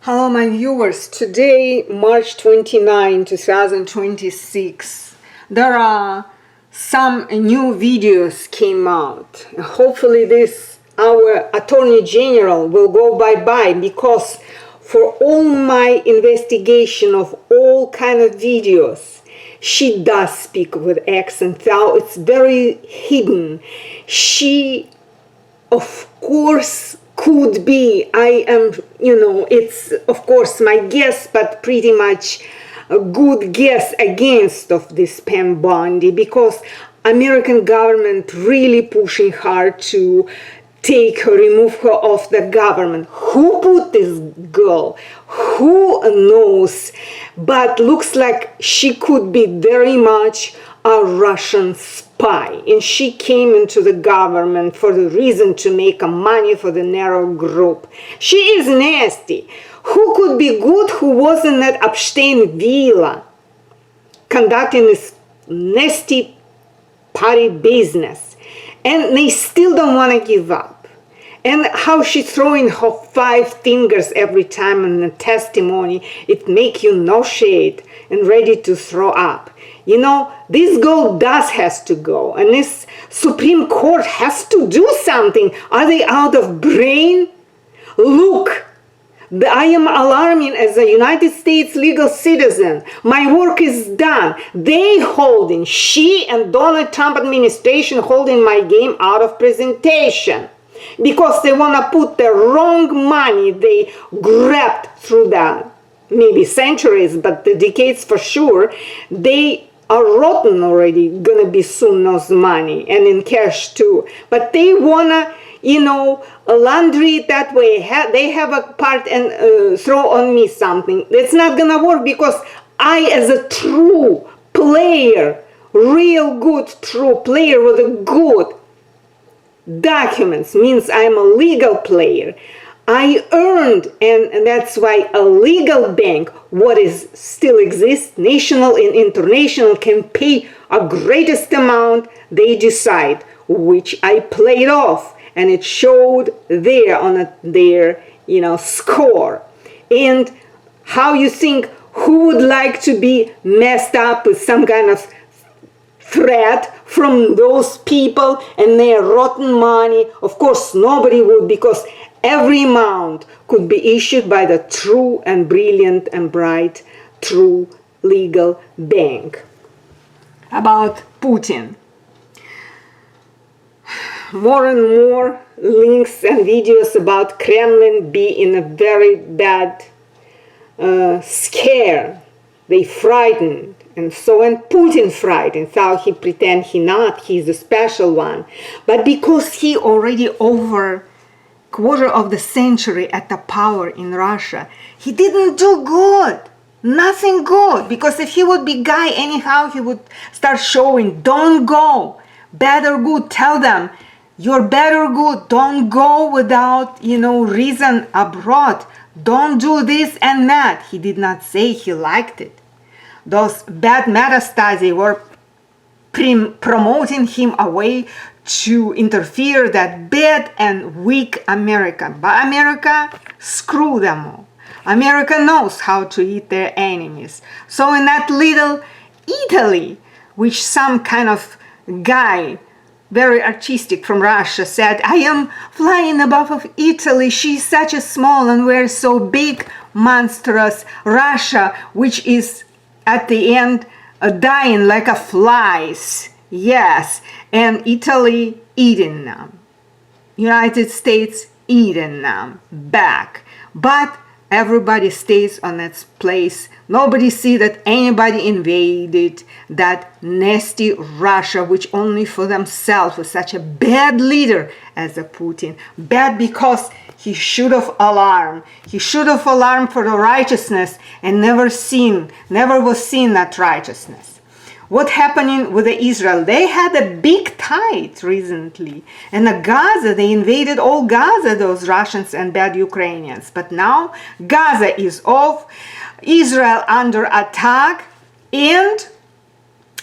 Hello, my viewers. Today, March 29, 2026, there are some new videos came out. Hopefully our Attorney General will go bye-bye, because for all my investigation of all kind of videos, she does speak with accent, though it's very hidden. She, of course, could be, it's of course my guess, but pretty much a good guess against of this Pam Bondi, because American government really pushing hard to take her, remove her off the government. Who put this girl? Who knows? But looks like she could be very much a Russian spy, and she came into the government for the reason to make money for the narrow group. She is nasty. Who could be good who wasn't at Epstein Villa conducting this nasty party business? And they still don't want to give up. And how she's throwing her 5 fingers every time in the testimony, it make you nauseate and ready to throw up. You know, this girl has to go, and this Supreme Court has to do something. Are they out of brain? Look, I am alarming as a United States legal citizen. My work is done. They holding, she and Donald Trump administration holding my game out of presentation, because they want to put the wrong money they grabbed through the maybe centuries, but the decades for sure. They are rotten already, gonna be soon those money, and in cash too. But they wanna, laundry it that way. They have a part and throw on me something. That's not gonna work, because I, as a true player, real good true player with a good documents, means I'm a legal player. I earned, and that's why a legal bank, what is still exists, national and international, can pay a greatest amount they decide, which I played off, and it showed there on their score. And how you think, who would like to be messed up with some kind of threat from those people and their rotten money? Of course nobody would, because every amount could be issued by the true and brilliant and bright true legal bank. About Putin, more and more links and videos about Kremlin be in a very bad scare. They frightened. And so when Putin frightened, so he pretend he's the special one. But because he already over quarter of the century at the power in Russia, he didn't do good. Nothing good. Because if he would be guy anyhow, he would start showing, don't go. Bad or good, tell them, you're bad or good. Don't go without, reason abroad. Don't do this and that. He did not say he liked it. Those bad metastases were promoting him away to interfere that bad and weak America. But America, screw them all. America knows how to eat their enemies. So in that little Italy, which some kind of guy, very artistic from Russia, said, I am flying above of Italy. She's such a small and we're so big, monstrous Russia, which is at the end dying like a flies. Yes, and Italy eating them. United States eating them back. But everybody stays on its place. Nobody see that anybody invaded that nasty Russia, which only for themselves was such a bad leader as a Putin. Bad because he should have alarmed. He should have alarmed for the righteousness and never was seen that righteousness. What happening with Israel? They had a big tide recently. And Gaza, they invaded all Gaza, those Russians and bad Ukrainians. But now Gaza is off, Israel under attack, and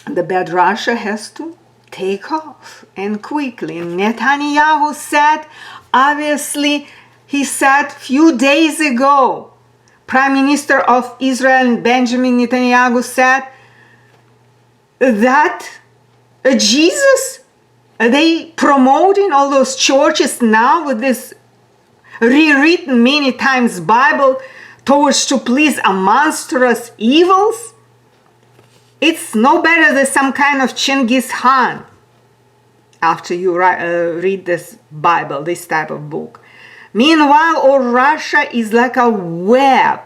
the bad Russia has to take off, and quickly. And Netanyahu said, obviously, he said few days ago, Prime Minister of Israel, Benjamin Netanyahu, said that Jesus, they promoting all those churches now with this rewritten many times Bible towards to please a monstrous evils. It's no better than some kind of Chinggis Khan after you read this Bible, this type of book. Meanwhile, all Russia is like a web.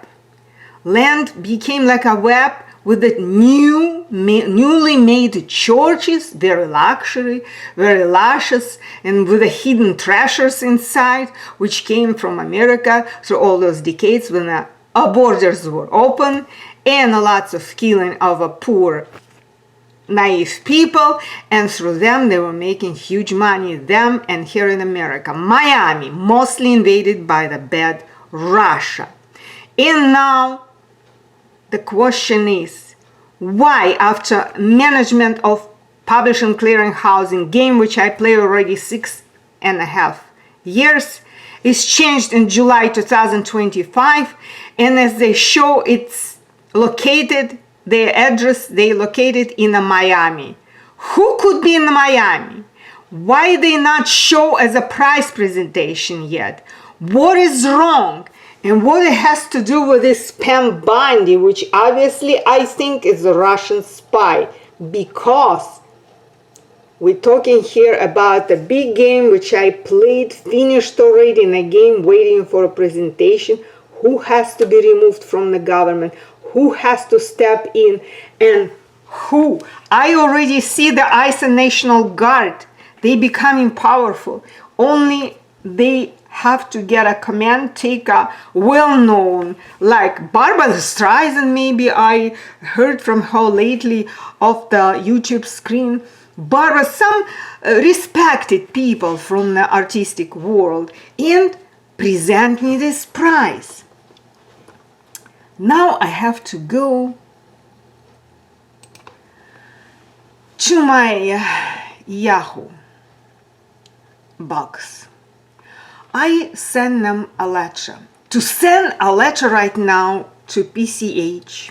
Land became like a web with the newly made churches, very luxury, very luscious, and with the hidden treasures inside, which came from America through all those decades when our borders were open, and lots of killing of a poor, naive people, and through them they were making huge money, them and here in America. Miami, mostly invaded by the bad Russia. And now the question is, why after management of publishing clearinghouse game, which I play already 6.5 years, is changed in July 2025, and as they show it's located, their address, they located in Miami. Who could be in Miami? Why they not show as a prize presentation yet? What is wrong? And what it has to do with this Pam Bondi, which obviously I think is a Russian spy, because we're talking here about the big game which I played, finished already in a game, waiting for a presentation. Who has to be removed from the government? Who has to step in? And who? I already see the ICE National Guard. They becoming powerful. Only they have to get a command taker, well-known, like Barbara Streisand. Maybe I heard from her lately off the YouTube screen. Barbara, some respected people from the artistic world, and present me this prize. Now I have to go to my Yahoo box. I send them a letter. To send a letter right now to PCH,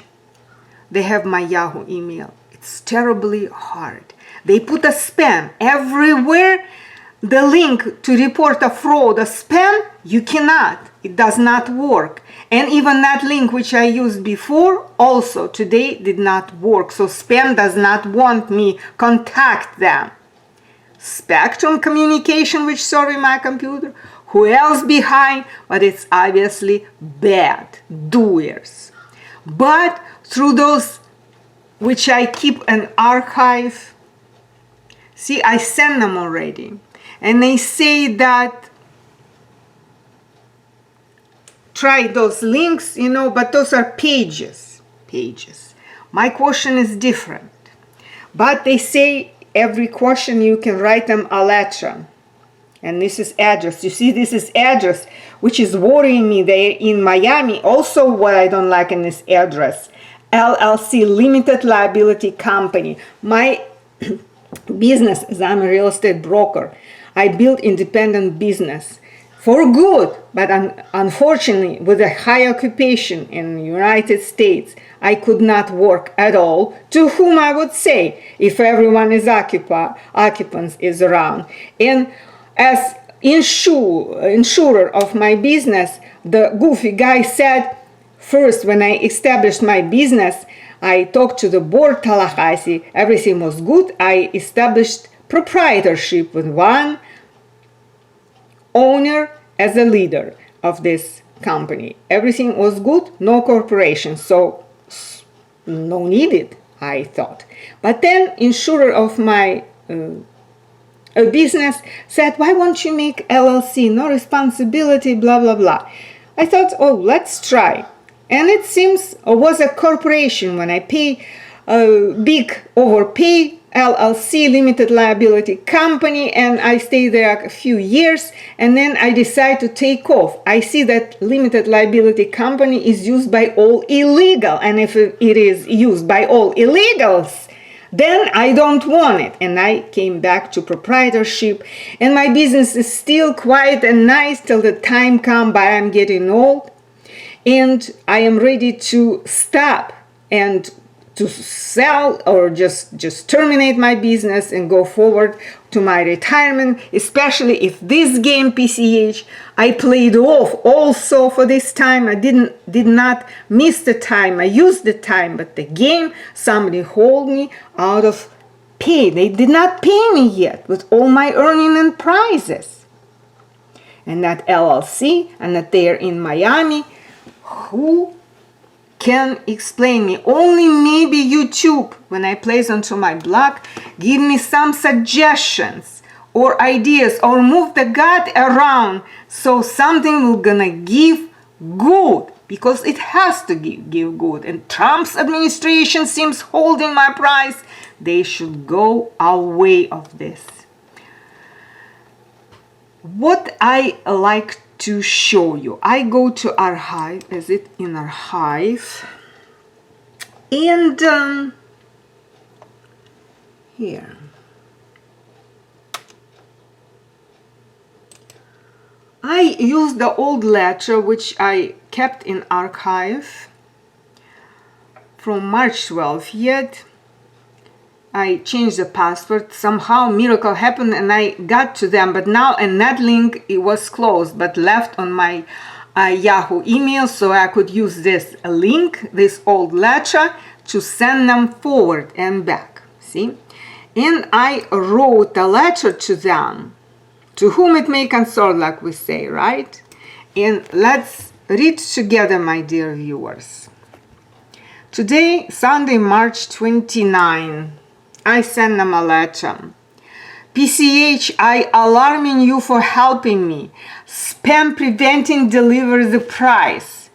they have my Yahoo email. It's terribly hard. They put a spam everywhere. The link to report a fraud, a spam, you cannot. It does not work. And even that link which I used before also today did not work. So spam does not want me contact them. Spectrum Communication, which sorry my computer, who else behind, but it's obviously bad doers. But through those which I keep an archive, see, I send them already. And they say that try those links, you know, but those are pages. My question is different. But they say every question you can write them a letter. And this is address. You see, this is address, which is worrying me. They're in Miami. Also, what I don't like in this address, LLC, Limited Liability Company. My business is I'm a real estate broker. I build independent business for good, but unfortunately, with a high occupation in the United States, I could not work at all. To whom I would say, if everyone is occupants is around. And as insurer of my business, the goofy guy said, first, when I established my business, I talked to the board, Tallahassee, everything was good. I established proprietorship with one owner as a leader of this company. Everything was good, no corporation, so no needed, I thought. But then insurer of my business said, why won't you make LLC, no responsibility, blah, blah, blah. I thought, oh, let's try. And it seems was a corporation when I pay big overpay, LLC, Limited Liability Company, and I stay there a few years, and then I decide to take off. I see that Limited Liability Company is used by all illegal, and if it is used by all illegals, then I don't want it. And I came back to proprietorship, and my business is still quiet and nice till the time comes, but I'm getting old. and I am ready to stop and to sell or just terminate my business and go forward to my retirement, especially if this game PCH I played off also for this time. I did not miss the time. I used the time, but the game somebody hold me out of pay. They did not pay me yet with all my earning and prizes. And that LLC and that they're in Miami, who can explain me? Only maybe YouTube, when I place onto my blog, give me some suggestions or ideas or move the God around so something will gonna give good, because it has to give good. And Trump's administration seems holding my price. They should go away of this. What I like to show you, I go to Archive, is it in Archive, and here I use the old letter which I kept in Archive from March 12th. Yet I changed the password. Somehow miracle happened and I got to them, but now and that link, it was closed but left on my Yahoo email, so I could use this link, this old letter, to send them forward and back. See? And I wrote a letter to them, to whom it may concern, like we say, right? And let's read together, my dear viewers. Today, Sunday, March 29, I send them a letter. PCH, I alarming you for helping me. Spam preventing deliver the price.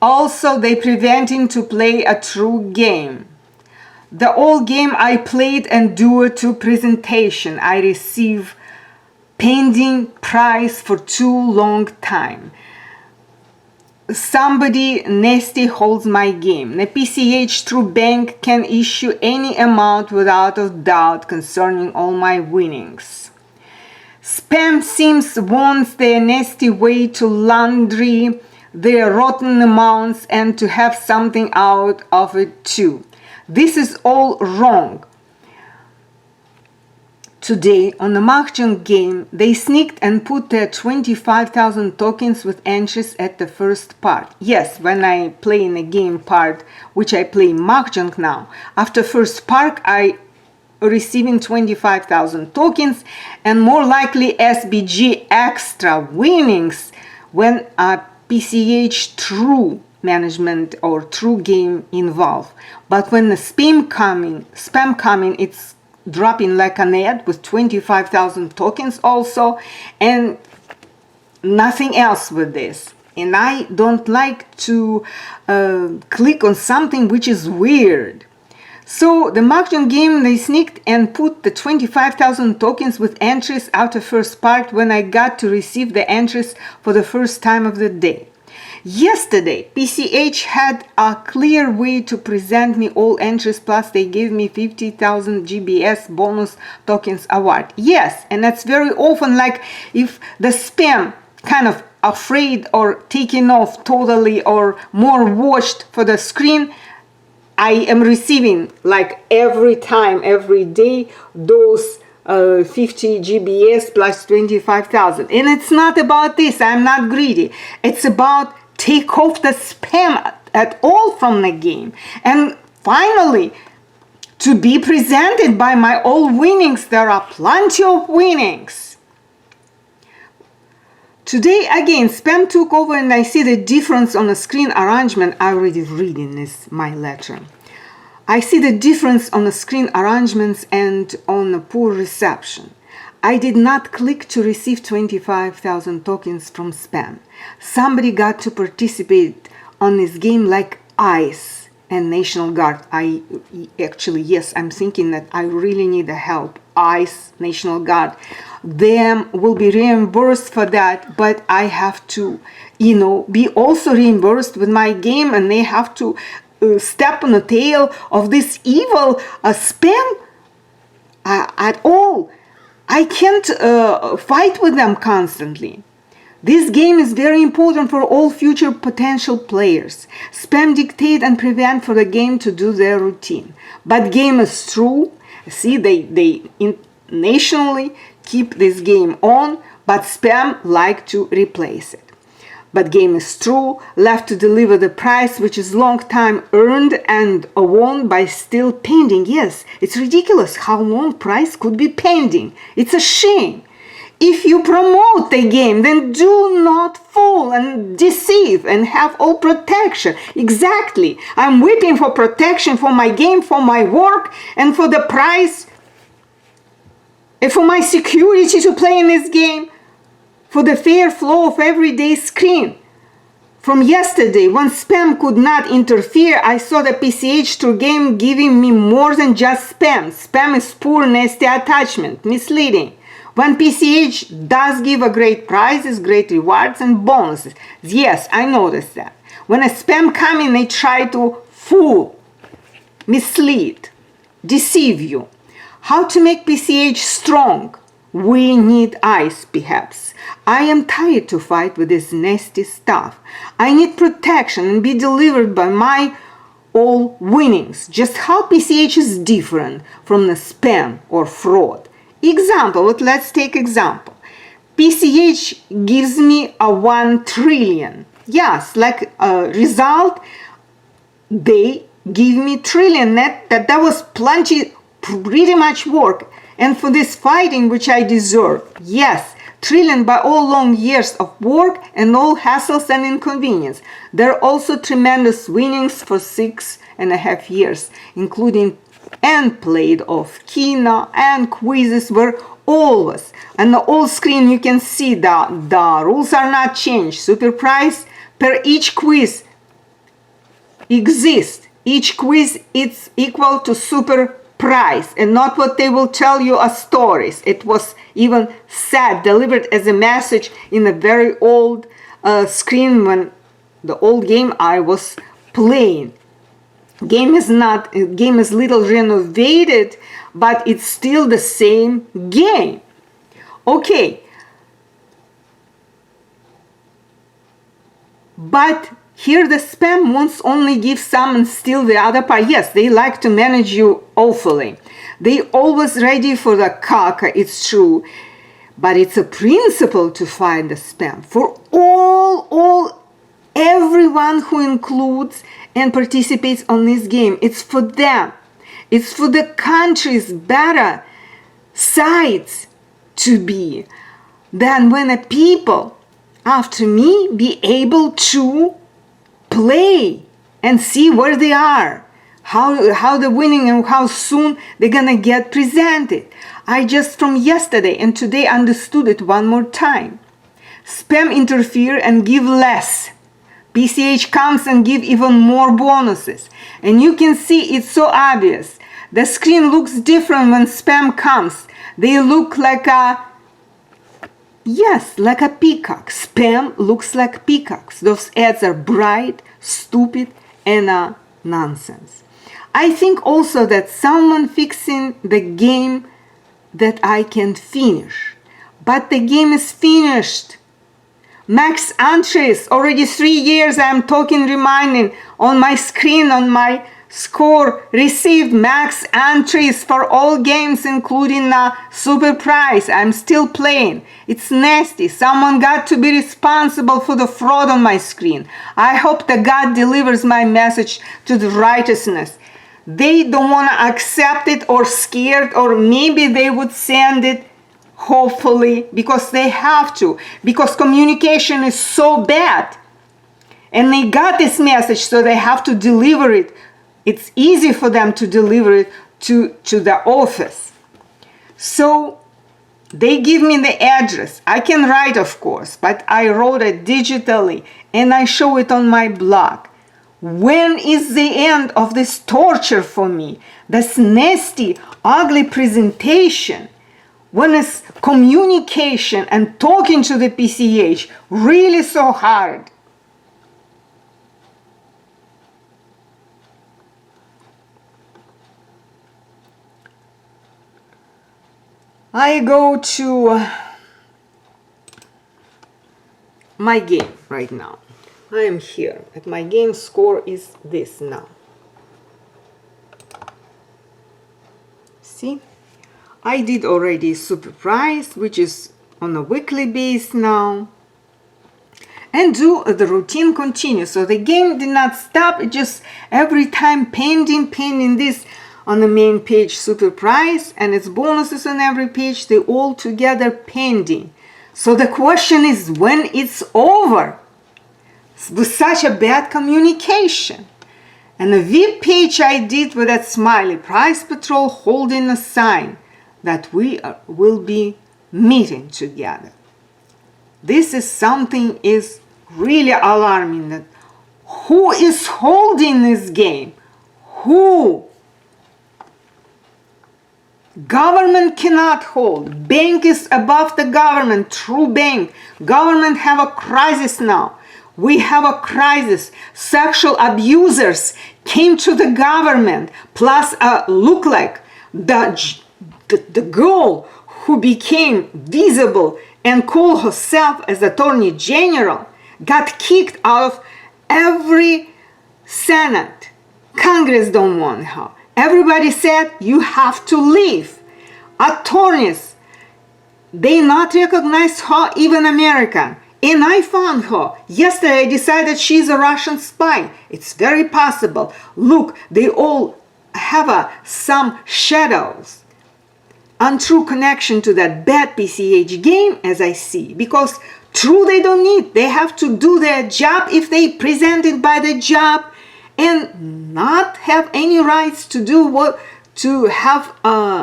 Also, they preventing to play a true game. The old game I played and do it to presentation. I receive pending price for too long time. Somebody nasty holds my game. The PCH through bank can issue any amount without a doubt concerning all my winnings. Spam seems wants their nasty way to laundry their rotten amounts and to have something out of it too. This is all wrong. Today, on the Mahjong game, they sneaked and put their 25,000 tokens with entries at the first part. Yes, when I play in a game part, which I play Mahjong now, after first part, I receiving 25,000 tokens and more likely SBG extra winnings when a PCH true management or true game involved. But when the spam coming, it's dropping like an ad with 25,000 tokens also, and nothing else with this. And I don't like to click on something which is weird. So the Mahjong game, they sneaked and put the 25,000 tokens with entries after first part when I got to receive the entries for the first time of the day. Yesterday, PCH had a clear way to present me all entries, plus they gave me 50,000 GBS bonus tokens award. Yes, and that's very often like if the spam kind of afraid or taken off totally or more watched for the screen, I am receiving like every time, every day, those 50 GBS plus 25,000. And it's not about this. I'm not greedy. It's about take off the spam at all from the game. And finally, to be presented by my all winnings, there are plenty of winnings. Today again, spam took over and I see the difference on the screen arrangement. I already read in this, my letter. I see the difference on the screen arrangements and on the poor reception. I did not click to receive 25,000 tokens from spam. Somebody got to participate on this game like ICE and National Guard. Yes, I'm thinking that I really need the help. ICE, National Guard. Them will be reimbursed for that, but I have to, be also reimbursed with my game, and they have to step on the tail of this evil spam at all. I can't fight with them constantly. This game is very important for all future potential players. Spam dictate and prevent for the game to do their routine. But game is true. See, they nationally keep this game on, but spam like to replace it. But game is true, left to deliver the price which is long time earned and won by still pending. Yes, it's ridiculous how long price could be pending. It's a shame. If you promote the game, then do not fool and deceive and have all protection. Exactly. I'm waiting for protection for my game, for my work, and for the price, and for my security to play in this game, for the fair flow of everyday screen. From yesterday, when spam could not interfere, I saw the PCH Tour game giving me more than just spam. Spam is poor, nasty attachment, misleading. When PCH does give a great prizes, great rewards and bonuses. Yes, I noticed that. When a spam come in, they try to fool, mislead, deceive you. How to make PCH strong? We need ice, perhaps. I am tired to fight with this nasty stuff. I need protection and be delivered by my all winnings. Just how PCH is different from the spam or fraud. Example, let's take example. PCH gives me a 1 trillion. Yes, like a result, they give me trillion. That was pretty much work. And for this fighting which I deserve. Yes, trillion by all long years of work and all hassles and inconvenience. There are also tremendous winnings for 6.5 years, including and played of Kina and quizzes were always. On the old screen you can see the rules are not changed. Super prize per each quiz exists. Each quiz is equal to super prize and not what they will tell you as stories. It was even said, delivered as a message in a very old screen when the old game I was playing. Game is little renovated, but it's still the same game. Okay. But here the spam wants only give some and steal the other part. Yes, they like to manage you awfully. They always ready for the caca, it's true. But it's a principle to find the spam. For everyone who includes and participates on this game. It's for them. It's for the country's better sides to be. Then when a people after me be able to play and see where they are, how they're winning and how soon they're gonna get presented. I just from yesterday and today understood it one more time. Spam interfere and give less. PCH comes and give even more bonuses. And you can see it's so obvious. The screen looks different when spam comes. They look like like a peacock. Spam looks like peacocks. Those ads are bright, stupid, and nonsense. I think also that someone fixing the game that I can finish. But the game is finished. Max entries, already 3 years I'm talking, reminding on my screen, on my score, received max entries for all games including super prize. I'm still playing. It's nasty. Someone got to be responsible for the fraud on my screen. I hope that God delivers my message to the righteousness. They don't want to accept it or scared, or maybe they would send it hopefully because they have to, because communication is so bad and they got this message, so they have to deliver it. It's easy for them to deliver it to the office. So they give me the address. I can write, of course, but I wrote it digitally and I show it on my blog. When is the end of this torture for me? This nasty, ugly presentation. When is communication and talking to the PCH really so hard? I go to my game right now. I am here, and my game score is this now. See, I did already super price, which is on a weekly base now, and do the routine continue. So the game did not stop, it just every time pending this on the main page super price, and its bonuses on every page, they all together pending. So the question is when it's over with such a bad communication. And the VIP page I did with that smiley price patrol holding a sign that we will be meeting together. This is something is really alarming, that who is holding this game? Who? Government cannot hold. Bank is above the government. True bank. Government have a crisis now. We have a crisis. Sexual abusers came to the government. Plus, look like the girl who became visible and called herself as Attorney General got kicked out of every Senate. Congress don't want her. Everybody said you have to leave. Attorneys, they not recognize her, even American. And I found her. Yesterday I decided she's a Russian spy. It's very possible. Look, they all have some shadows. Untrue connection to that bad PCH game, as I see. Because true they don't need. They have to do their job if they presented by the job, and not have any rights to do what, to have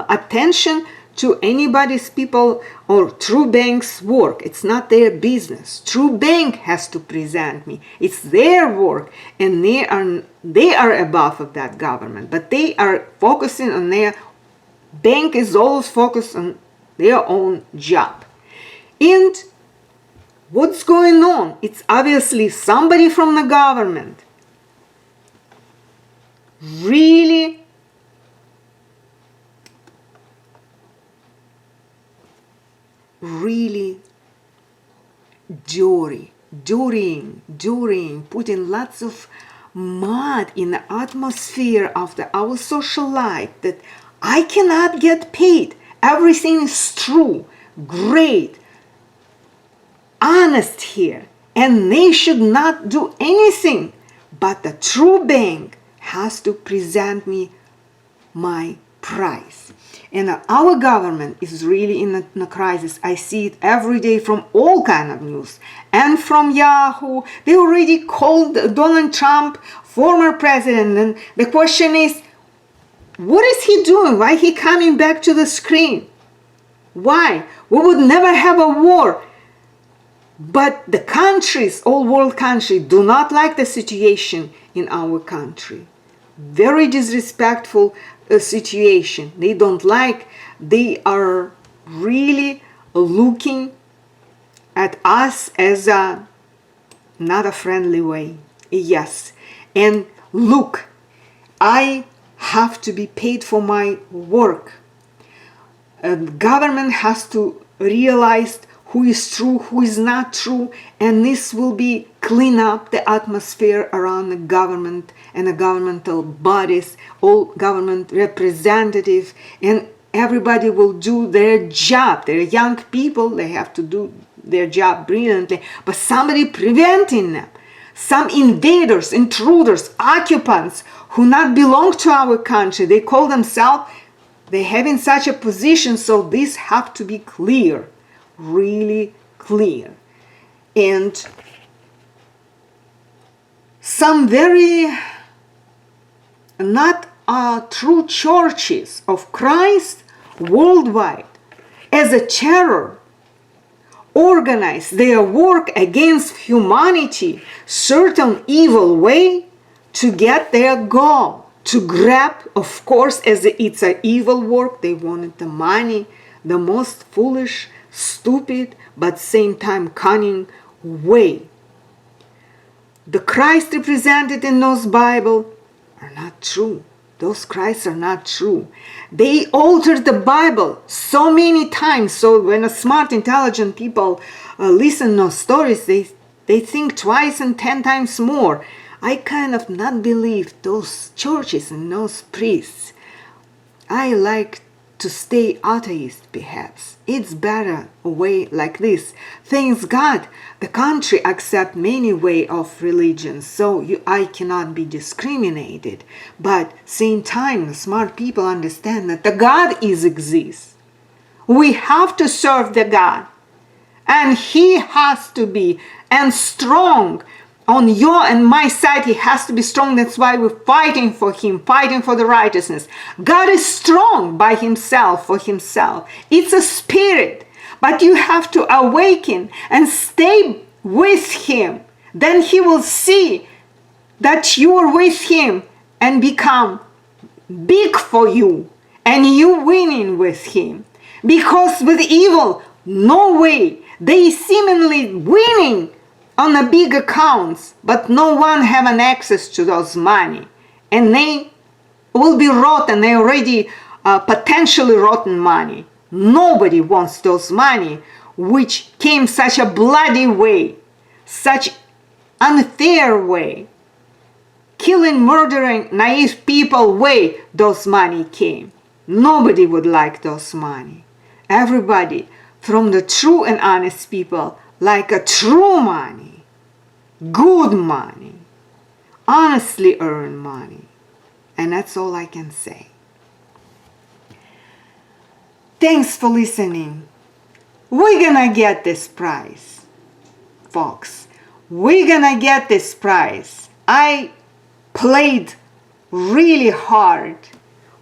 attention to anybody's people or True Bank's work. It's not their business. True Bank has to present me. It's their work, and they are above of that government, but they are focusing on their bank is always focused on their own job. And what's going on? It's obviously somebody from the government really during putting lots of mud in the atmosphere of our social life, that I cannot get paid. Everything is true, great, honest here, and they should not do anything. But the True Bank has to present me my price. And our government is really in a crisis. I see it every day from all kind of news. And from Yahoo, they already called Donald Trump former president. And the question is, what is he doing? Why he coming back to the screen? Why? We would never have a war. But the countries, all world countries, do not like the situation in our country. Very disrespectful situation. They don't like, they are really looking at us as not a friendly way. Yes. And look, I have to be paid for my work. Government has to realize who is true, who is not true, and this will be clean up the atmosphere around the government and the governmental bodies, all government representatives, and everybody will do their job. They're young people, they have to do their job brilliantly, but somebody preventing them. Some invaders, intruders, occupants who not belong to our country, they call themselves, they have in such a position, so this have to be clear. Really clear. And some very not true churches of Christ worldwide as a terror organize their work against humanity, certain evil way to get their goal, to grab, of course, as it's an evil work, they wanted the money, the most foolish, stupid, but same time cunning way. The Christ represented in those Bible are not true. Those Christs are not true. They altered the Bible so many times. So when a smart, intelligent people listen to those stories, they They think twice and 10 times more. I kind of not believe those churches and those priests. I like to stay atheist, perhaps. It's better a way like this. Thanks God, the country accept many way of religion, so I cannot be discriminated. But same time, smart people understand that the God exists. We have to serve the God, and He has to be and strong. On your and my side, He has to be strong. That's why we're fighting for Him, fighting for the righteousness. God is strong by Himself, for Himself. It's a spirit, but you have to awaken and stay with Him. Then He will see that you are with Him and become big for you, and you winning with Him. Because with evil, no way. They seemingly winning on the big accounts, but no one have an access to those money, and they will be rotten. They already potentially rotten money. Nobody wants those money, which came such a bloody way, such unfair way, killing, murdering, naive people way those money came. Nobody would like those money. Everybody from the true and honest people like a true money, good money, honestly earned money. And that's all I can say. Thanks for listening. We're gonna get this prize, folks. We're gonna get this prize. I played really hard.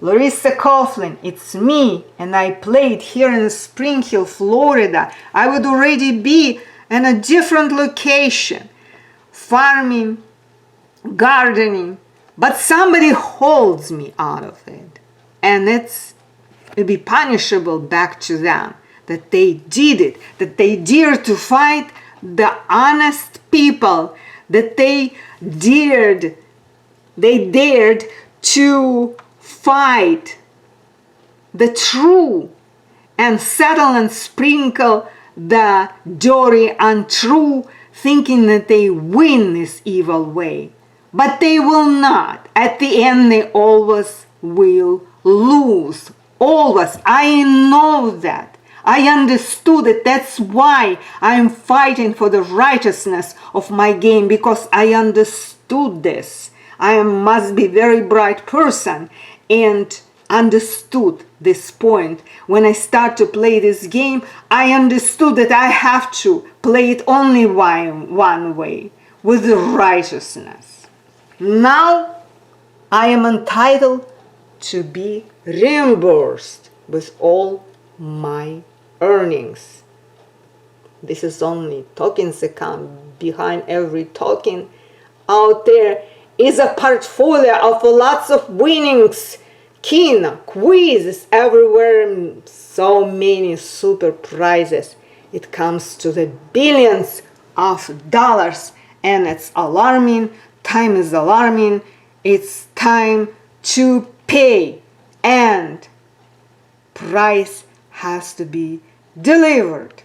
Larissa Coughlin, it's me, and I played here in Spring Hill, Florida. I would already be in a different location, farming, gardening, but somebody holds me out of it. And it'd be punishable back to them that they did it, that they dared to fight the honest people, that they dared to fight the true and settle and sprinkle the dirty untrue, thinking that they win this evil way. But they will not. At the end, they always will lose. Always. I know that. I understood it. That's why I'm fighting for the righteousness of my game, because I understood this. I must be a very bright person and understood this point. When I start to play this game, I understood that I have to play it only one way, with the righteousness. Now I am entitled to be reimbursed with all my earnings. This is only tokens account. Behind every token out there is a portfolio of lots of winnings, quizzes everywhere, so many super prizes. It comes to the billions of dollars, and it's alarming. Time is alarming. It's time to pay, and price has to be delivered.